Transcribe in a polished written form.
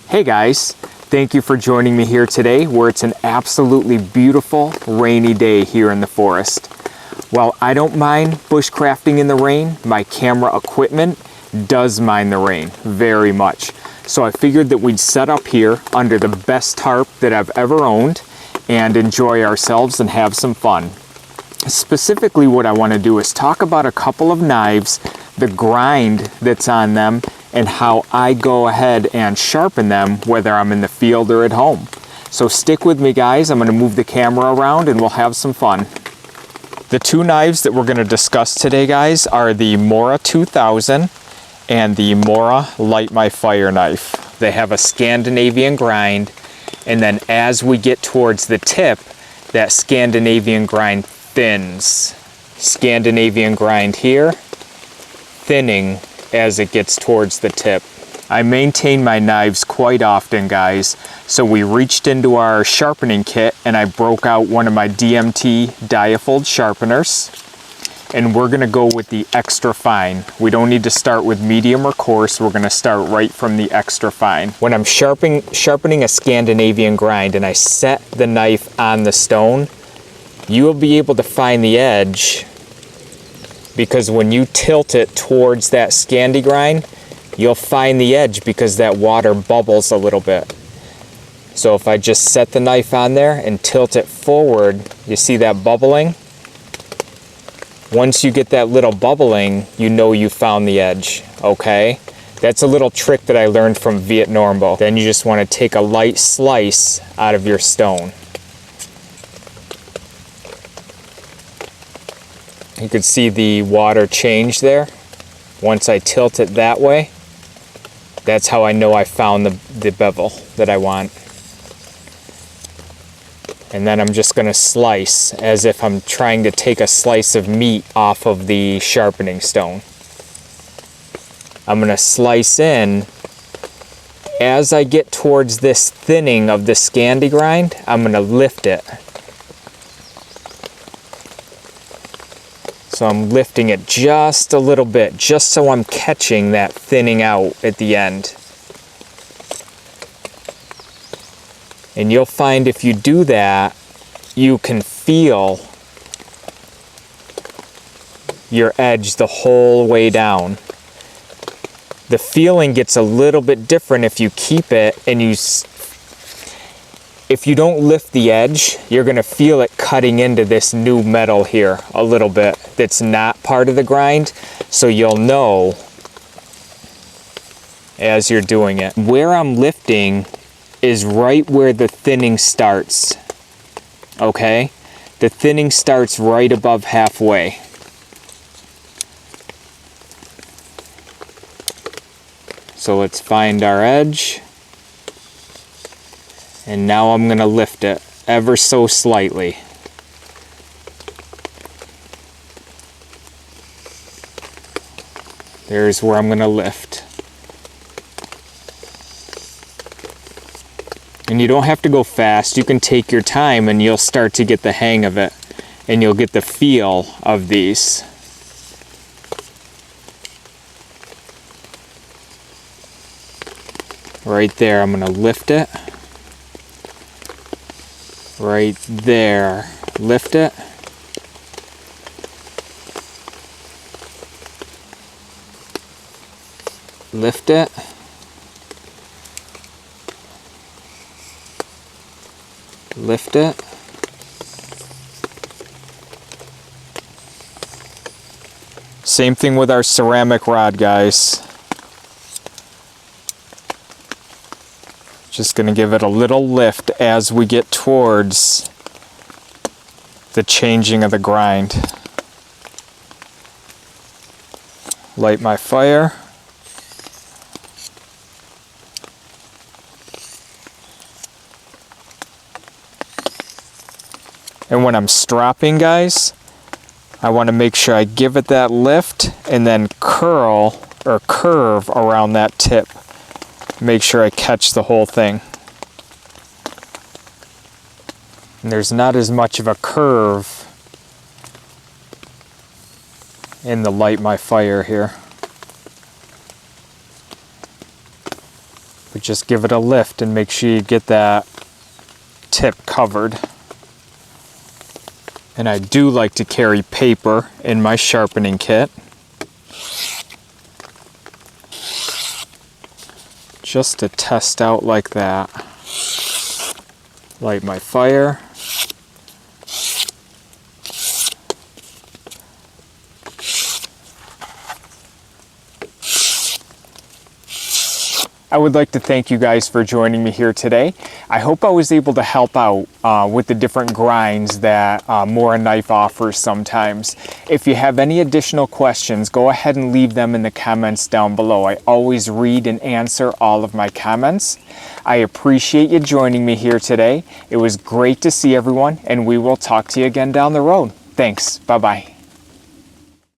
Hey guys, thank you for joining me here today where it's an absolutely beautiful rainy day here in the forest. While I don't mind bushcrafting in the rain, my camera equipment does mind the rain very much. So I figured that we'd set up here under the best tarp that I've ever owned and enjoy ourselves and have some fun. Specifically what I want to do is talk about a couple of knives, the grind that's on them, and how I go ahead and sharpen them whether I'm in the field or at home. So stick with me guys, I'm going to move the camera around and we'll have some fun. The two knives that we're going to discuss today guys are the Mora 2000 and the Mora Light My Fire knife. They have a Scandinavian grind, and then as we get towards the tip, that Scandinavian grind thins. Scandinavian grind here, thinning as it gets towards the tip. I maintain my knives quite often guys, so we reached into our sharpening kit and I broke out one of my DMT Diafold sharpeners, and we're gonna go with the extra fine. We don't need to start with medium or coarse, we're gonna start right from the extra fine. When I'm sharpening a Scandinavian grind and I set the knife on the stone, you will be able to find the edge, because when you tilt it towards that Scandi grind, you'll find the edge because that water bubbles a little bit. So if I just set the knife on there and tilt it forward, you see that bubbling? Once you get that little bubbling, you know you found the edge, okay? That's a little trick that I learned from VietNormbo. Then you just want to take a light slice out of your stone. You can see the water change there. Once I tilt it that way, that's how I know I found the bevel that I want. And then I'm just going to slice as if I'm trying to take a slice of meat off of the sharpening stone. I'm going to slice in. As I get towards this thinning of the Scandi grind, I'm going to lift it. So I'm lifting it just a little bit, just so I'm catching that thinning out at the end. And you'll find if you do that, you can feel your edge the whole way down. The feeling gets a little bit different if you keep it and if you don't lift the edge, you're going to feel it cutting into this new metal here a little bit that's not part of the grind, so you'll know as you're doing it. Where I'm lifting is right where the thinning starts, okay? The thinning starts right above halfway. So let's find our edge. And now I'm going to lift it ever so slightly. There's where I'm going to lift. And you don't have to go fast. You can take your time and you'll start to get the hang of it. And you'll get the feel of these. Right there, I'm going to lift it. Right there, lift it. Lift it. Lift it. Same thing with our ceramic rod, guys. Just going to give it a little lift as we get towards the changing of the grind. Light my fire. And when I'm stropping, guys, I want to make sure I give it that lift and then curl or curve around that tip. Make sure I catch the whole thing. And there's not as much of a curve in the Light My Fire here. But just give it a lift and make sure you get that tip covered. And I do like to carry paper in my sharpening kit, just to test out like that. Light my fire. I would like to thank you guys for joining me here today. I hope I was able to help out with the different grinds that Morakniv offers sometimes. If you have any additional questions, go ahead and leave them in the comments down below. I always read and answer all of my comments. I appreciate you joining me here today. It was great to see everyone, and we will talk to you again down the road. Thanks. Bye-bye.